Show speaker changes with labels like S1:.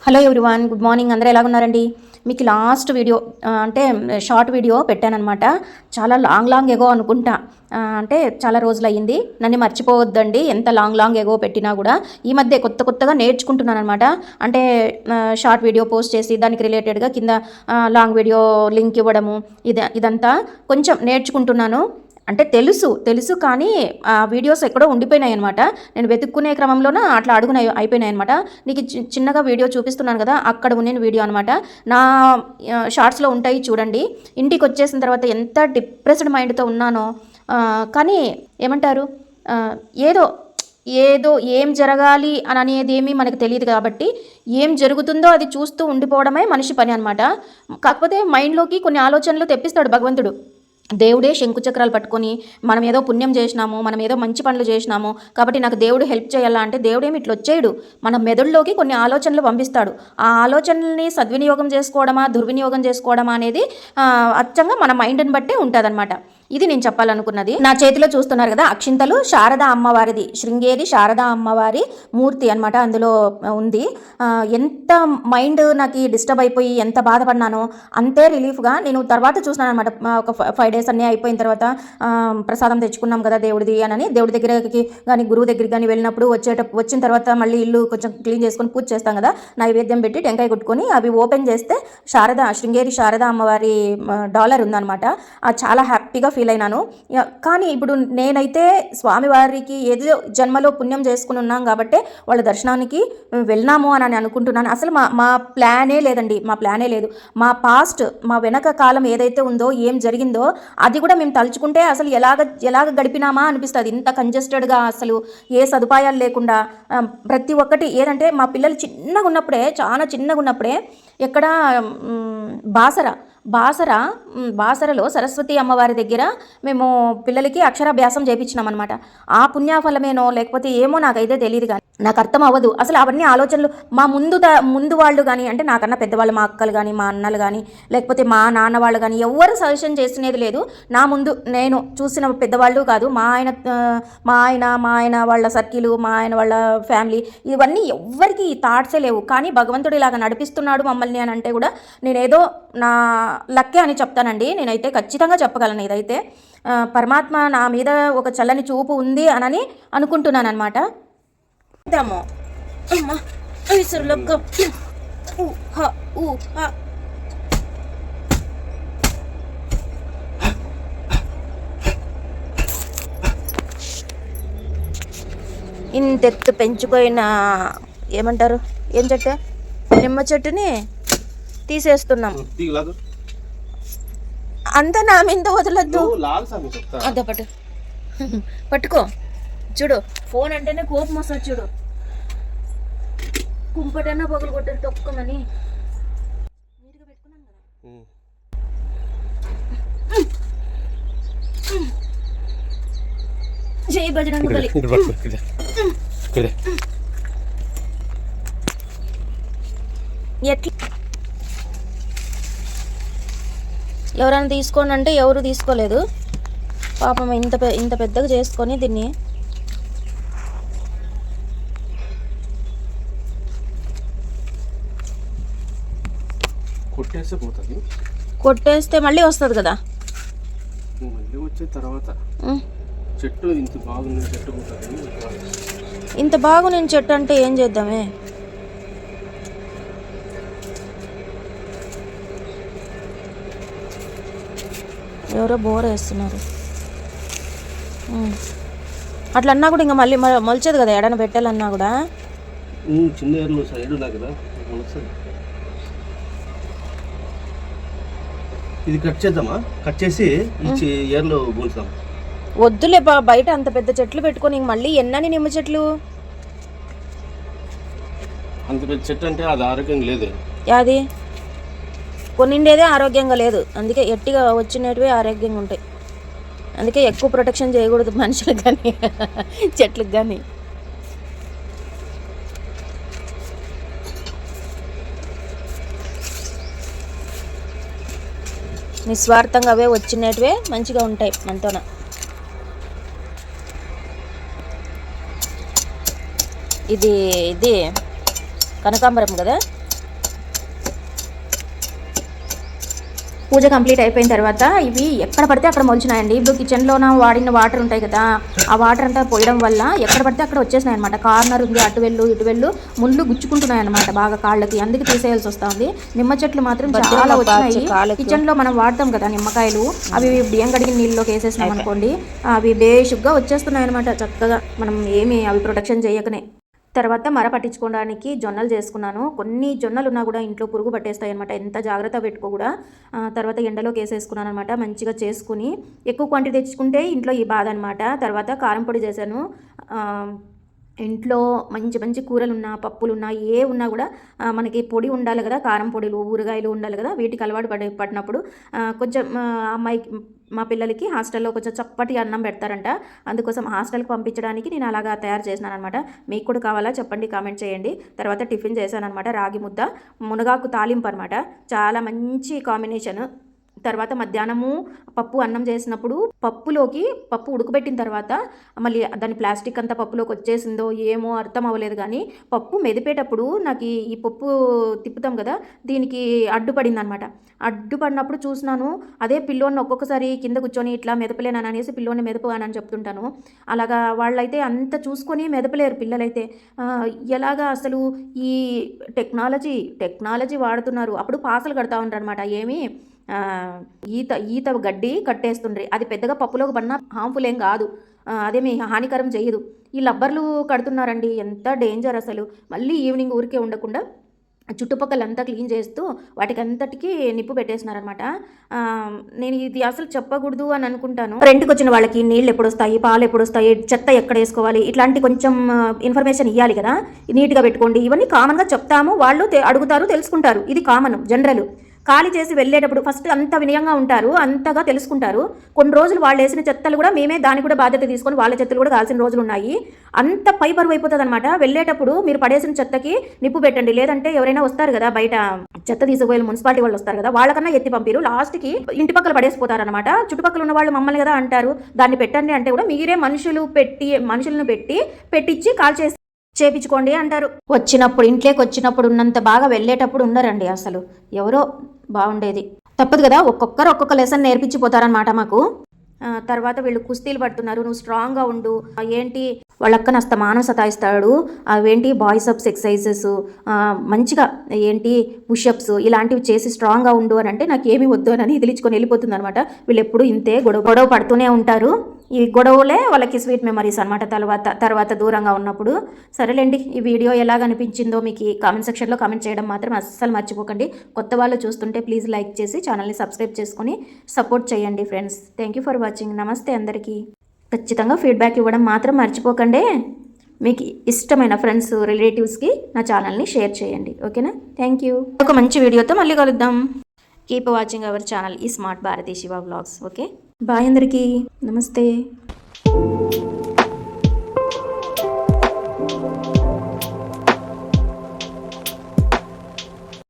S1: Hello everyone, good morning. అందరూ ఎలా ఉన్నారండి? మీకు లాస్ట్ వీడియో అంటే షార్ట్ వీడియో పెట్టానమాట. చాలా లాంగ్ ఎగో అనుకుంటా, అంటే చాలా రోజులు అయ్యింది. నన్ను మర్చిపోవద్దండి, ఎంత లాంగ్ ఎగో పెట్టినా కూడా. ఈ మధ్య కొత్తగా నేర్చుకుంటున్నాను అనమాట. అంటే షార్ట్ వీడియో పోస్ట్ చేసి దానికి రిలేటెడ్గా కింద లాంగ్ వీడియో లింక్ ఇవ్వడము, ఇదంతా కొంచెం నేర్చుకుంటున్నాను. అంటే తెలుసు కానీ ఆ వీడియోస్ ఎక్కడో ఉండిపోయినాయి అనమాట. నేను వెతుక్కునే క్రమంలోన అట్లా అయిపోయినాయి అనమాట. నీకు చిన్నగా వీడియో చూపిస్తున్నాను కదా, అక్కడ ఉన్న వీడియో అనమాట. నా షార్ట్స్లో ఉంటాయి చూడండి. ఇంటికి వచ్చేసిన తర్వాత ఎంత డిప్రెస్డ్ మైండ్తో ఉన్నానో. కానీ ఏమంటారు, ఏదో ఏం జరగాలి అని అనేది ఏమీ మనకు తెలియదు కాబట్టి ఏం జరుగుతుందో అది చూస్తూ ఉండిపోవడమే మనిషి పని అనమాట. కాకపోతే మైండ్లోకి కొన్ని ఆలోచనలు తెప్పిస్తాడు భగవంతుడు. దేవుడే శంకుచక్రాలు పట్టుకొని మనం ఏదో పుణ్యం చేసినాము, మనం ఏదో మంచి పనులు చేసినాము కాబట్టి నాకు దేవుడు హెల్ప్ చేయాలా అంటే దేవుడేమి ఇట్లా వచ్చేయడు. మన మెదడులోకి కొన్ని ఆలోచనలు పంపిస్తాడు. ఆ ఆలోచనల్ని సద్వినియోగం చేసుకోవడమా దుర్వినియోగం చేసుకోవడమా అనేది అచ్చంగా మన మైండ్ని బట్టే ఉంటుందన్నమాట. ఇది నేను చెప్పాలనుకున్నది. నా చేతిలో చూస్తున్నారు కదా, అక్షింతలు శారదా అమ్మవారిది, శృంగేరి శారదా అమ్మవారి మూర్తి అనమాట. అందులో ఉంది. ఎంత మైండ్ నాకు డిస్టర్బ్ అయిపోయి ఎంత బాధపడినానో అంతే రిలీఫ్గా నేను తర్వాత చూసినాను అనమాట. ఒక 5 days అన్నీ అయిపోయిన తర్వాత ప్రసాదం తెచ్చుకున్నాం కదా దేవుడిది అని, దేవుడి దగ్గరికి కానీ గురువు దగ్గరికి కానీ వెళ్ళినప్పుడు వచ్చిన తర్వాత మళ్ళీ ఇల్లు కొంచెం క్లీన్ చేసుకొని పూజ చేస్తాం కదా, నైవేద్యం పెట్టి టెంకాయ కొట్టుకొని అవి ఓపెన్ చేస్తే శృంగేరి శారదా అమ్మవారి డాలర్ ఉందన్నమాట. చాలా హ్యాపీగా ఫీల్ అయినాను. కానీ ఇప్పుడు నేనైతే స్వామివారికి ఏదో జన్మలో పుణ్యం చేసుకుని ఉన్నాం కాబట్టి వాళ్ళ దర్శనానికి వెళ్ళినాము అని అనుకుంటున్నాను. అసలు మా ప్లానే లేదండి, మా ప్లానే లేదు. మా పాస్ట్, మా వెనక కాలం ఏదైతే ఉందో, ఏం జరిగిందో అది కూడా మేము తలుచుకుంటే అసలు ఎలాగ గడిపినామా అనిపిస్తుంది. ఇంత కంజెస్టెడ్గా, అసలు ఏ సదుపాయాలు లేకుండా ప్రతి ఒక్కటి ఏదంటే మా పిల్లలు చాలా చిన్నగా ఉన్నప్పుడే ఎక్కడ బాసరలో సరస్వతి అమ్మవారి దగ్గర మేము పిల్లలకి అక్షరాభ్యాసం చేయించినాం అనమాట. ఆ పుణ్యఫలమేనో లేకపోతే ఏమో నాకైతే తెలియదు, కానీ నాకు అర్థం అవ్వదు అసలు అవన్నీ ఆలోచనలు. మా ముందు వాళ్ళు కానీ, అంటే నాకన్నా పెద్దవాళ్ళు, మా అక్కలు కానీ, మా అన్నలు కానీ, లేకపోతే మా నాన్న వాళ్ళు కానీ ఎవరు సజెషన్ చేసినది లేదు. నా ముందు నేను చూసిన పెద్దవాళ్ళు కాదు, మా ఆయన వాళ్ళ సర్కిల్, మా ఆయన వాళ్ళ ఫ్యామిలీ, ఇవన్నీ ఎవ్వరికి ఈ థాట్సే లేవు. కానీ భగవంతుడు ఇలాగ నడిపిస్తున్నాడు మమ్మల్ని అని అంటే కూడా నేనేదో నా లక్కే అని చెప్తానండి. నేనైతే ఖచ్చితంగా చెప్పగలను. ఇదైతే పరమాత్మ నా మీద ఒక చల్లని చూపు ఉంది అని అనుకుంటున్నాను అనమాట. ఇంతెత్తు పెంచుకోయిన ఏమంటారు, ఏం చెట్టు, నిమ్మ చెట్టుని తీసేస్తున్నాం. అంతా నా మీద వదలద్దు. అదో పట్టుకో. చూడు, ఫోన్ అంటేనే కోపం వస్తుంది. చూడు, కుంపటన్నా పొగలు కొట్టారు తొక్కమని నీట్గా పెట్టుకున్నాం కదా. జై బజరంగ బలి. ఎట్లా ఎవరైనా తీసుకోండి అంటే ఎవరు తీసుకోలేదు పాపం. ఇంత పెద్దగా చేసుకొని దీన్ని కొట్టేస్తే మళ్ళీ వస్తుంది కదా. ఇంత బాగున్న చెట్టు అంటే ఏం చేద్దామే. ఎవరో బోర్ వేస్తున్నారు. అట్లా అన్నా కూడా ఇంకా మళ్ళీ మొలిచేది కదా, ఎడన పెట్టాలన్నా కూడా.
S2: ఇది కట్ చేద్దామా? కట్ చేసి ఏర్లో పోల్చాం.
S1: వద్దులే బయట అంత పెద్ద చెట్లు పెట్టుకొని మళ్ళీ ఎన్నని నిమ్మ చెట్లు.
S2: అంత పెద్ద చెట్టు అంటే అది ఆరోగ్యంగా లేదు.
S1: అది కొన్నిండేదే ఆరోగ్యంగా లేదు, అందుకే ఎట్టిగా వచ్చినవి ఆరోగ్యంగా ఉంటాయి. అందుకే ఎక్కువ ప్రొటెక్షన్ చేయకూడదు మనుషులకు కానీ చెట్లకు కానీ. నిస్వార్థంగా అవే వచ్చినవే మంచిగా ఉంటాయి మనతోన. ఇది కనకాంబరం కదా, పూజ కంప్లీట్ అయిపోయిన తర్వాత ఇవి ఎక్కడ పడితే అక్కడ మొలిచినాయండి. ఇప్పుడు కిచెన్లోన వాడిన వాటర్ ఉంటాయి కదా, ఆ వాటర్ అంతా పోయడం వల్ల ఎక్కడ పడితే అక్కడ వచ్చేసినాయి అనమాట. కార్నర్ ఉంది, అటు వెళ్ళు ఇటు వెళ్ళు, ముళ్ళు గుచ్చుకుంటున్నాయి అనమాట బాగా కాళ్ళకి, అందుకే తీసేయాల్సి వస్తుంది. నిమ్మ చెట్లు మాత్రం చాలా వచ్చినాయి. కిచెన్లో మనం వాడతాం కదా నిమ్మకాయలు, అవి బియ్యం కడిగిన నీళ్ళలోకి వేసేసినాం అనుకోండి, అవి బేషుగ్గా వచ్చేస్తున్నాయి అనమాట చక్కగా, మనం ఏమి అవి ప్రొటెక్షన్ చేయకనే. తర్వాత మర పట్టించుకోవడానికి జొన్నలు చేసుకున్నాను. కొన్ని జొన్నలు ఉన్నా కూడా ఇంట్లో పురుగు పట్టేస్తాయి అనమాట, ఎంత జాగ్రత్త పెట్టుకో కూడా. తర్వాత ఎండలోకి వేసేసుకున్నాను అనమాట, మంచిగా చేసుకుని. ఎక్కువ క్వాంటిటీ తెచ్చుకుంటే ఇంట్లో ఈ బాధ అనమాట. తర్వాత కారం పొడి చేశాను. ఇంట్లో మంచి మంచి కూరలున్నా పప్పులున్నా ఏ ఉన్నా కూడా మనకి పొడి ఉండాలి కదా, కారం పొడిలు ఊరగాయలు ఉండాలి కదా, వీటికి అలవాటు పడినప్పుడు కొంచెం అమ్మాయికి మా పిల్లలకి హాస్టల్లో కొంచెం చప్పటి అన్నం పెడతారంట, అందుకోసం హాస్టల్కి పంపించడానికి నేను అలాగా తయారు చేసినాను అనమాట. మీకు కూడా కావాలా చెప్పండి, కామెంట్ చేయండి. తర్వాత టిఫిన్ చేశాను అనమాట, రాగి ముద్ద మునగాకు తాలింపు అనమాట, చాలా మంచి కాంబినేషన్. తర్వాత మధ్యాహ్నము పప్పు అన్నం చేసినప్పుడు పప్పు ఉడకబెట్టిన తర్వాత మళ్ళీ దాని ప్లాస్టిక్ అంతా పప్పులోకి వచ్చేసిందో ఏమో అర్థం అవ్వలేదు, కానీ పప్పు మెదిపేటప్పుడు నాకు ఈ పప్పు తిప్పుతాం కదా, దీనికి అడ్డుపడింది అనమాట. అడ్డుపడినప్పుడు చూసినాను, అదే పిల్లోని ఒక్కొక్కసారి కింద కూర్చొని ఇట్లా మెదపలేనని అనేసి పిల్లోని మెదపగానని చెప్తుంటాను. అలాగా వాళ్ళైతే అంత చూసుకొని మెదపలేరు పిల్లలైతే. ఎలాగా అసలు ఈ టెక్నాలజీ వాడుతున్నారు. అప్పుడు పాసలు కడతా ఉంటారు అనమాట, ఏమి ఈత గడ్డి కట్టేస్తుండ్రి, అది పెద్దగా పప్పులోకి పడినా హార్మ్ఫుల్ ఏం కాదు, అదేమి హానికరం చేయదు. ఈ లబ్బర్లు కడుతున్నారండి, ఎంత డేంజర్ అసలు. మళ్ళీ ఈవినింగ్ ఊరికే ఉండకుండా చుట్టుపక్కలంతా క్లీన్ చేస్తూ వాటికి అంతటికి నిప్పు పెట్టేసినారనమాట. నేను ఇది అసలు చెప్పకూడదు అని అనుకుంటాను. రెంట్కి వచ్చిన వాళ్ళకి నీళ్ళు ఎప్పుడు వస్తాయి, పాలు ఎప్పుడు వస్తాయి, చెత్త ఎక్కడ వేసుకోవాలి, ఇట్లాంటి కొంచెం ఇన్ఫర్మేషన్ ఇవ్వాలి కదా, నీట్గా పెట్టుకోండి, ఇవన్నీ కామన్గా చెప్తాము, వాళ్ళు అడుగుతారు, తెలుసుకుంటారు, ఇది కామన్ జనరల్. ఖాళీ చేసి వెళ్ళేటప్పుడు ఫస్ట్ అంత వినయంగా ఉంటారు, అంతగా తెలుసుకుంటారు. కొన్ని రోజులు వాళ్ళు వేసిన చెత్తలు కూడా మేమే దానికి కూడా బాధ్యత తీసుకొని వాళ్ళ చెత్తలు కూడా కాల్సిన రోజులు ఉన్నాయి. అంత పై బరువు అయిపోతుంది అనమాట. వెళ్ళేటప్పుడు మీరు పడేసిన చెత్తకి నిప్పు పెట్టండి, లేదంటే ఎవరైనా వస్తారు కదా బయట చెత్త తీసుకుపోయి మున్సిపాలిటీ వాళ్ళు వస్తారు కదా, వాళ్ళకన్నా ఎత్తి పంపిరు, లాస్ట్కి ఇంటి పక్కల పడేసిపోతారనమాట. చుట్టుపక్కల ఉన్న వాళ్ళు మమ్మల్ని కదా అంటారు, దాన్ని పెట్టండి అంటే కూడా మీరే మనుషులను పెట్టించి కాల్ చేపించుకోండి అంటారు. ఇంట్లోకి వచ్చినప్పుడు ఉన్నంత బాగా వెళ్ళేటప్పుడు ఉండరండి అసలు. ఎవరో బాగుండేది, తప్పదు కదా, ఒక్కొక్క లెసన్ నేర్పించిపోతారనమాట మాకు. తర్వాత వీళ్ళు కుస్తీలు పడుతున్నారు, నువ్వు స్ట్రాంగ్గా ఉండు, ఏంటి వాళ్ళక్కన అస్తమానం సతాయిస్తాడు, అవేంటి బాయ్స్ అప్స్ ఎక్సర్సైజెస్, మంచిగా ఏంటి పుషప్స్ ఇలాంటివి చేసి స్ట్రాంగ్గా ఉండు అని అంటే నాకు ఏమీ వద్దు అని ఇదిలించుకొని వెళ్ళిపోతుంది అనమాట. వీళ్ళు ఎప్పుడు ఇంతే గొడవ పడుతూనే ఉంటారు. ఈ గొడవలే వాళ్ళకి స్వీట్ మెమరీస్ అనమాట తర్వాత దూరంగా ఉన్నప్పుడు. సరేలేండి, ఈ వీడియో ఎలాగ అనిపించిందో మీకు కామెంట్ సెక్షన్లో కామెంట్ చేయడం మాత్రం అస్సలు మర్చిపోకండి. కొత్త వాళ్ళు చూస్తుంటే ప్లీజ్ లైక్ చేసి ఛానల్ని సబ్స్క్రైబ్ చేసుకొని సపోర్ట్ చేయండి friends. Thank you for watching. నమస్తే అందరికీ. ఖచ్చితంగా ఫీడ్బ్యాక్ ఇవ్వడం మాత్రం మర్చిపోకండి. మీకు ఇష్టమైన ఫ్రెండ్స్ రిలేటివ్స్కి నా ఛానల్ని షేర్ చేయండి, ఓకేనా? Thank you. ఒక మంచి వీడియోతో మళ్ళీ కలుద్దాం. కీప్ వాచింగ్ అవర్ ఛానల్ ఈ smart Bharathi Shiva vlogs. Okay, bye అందరికీ, నమస్తే.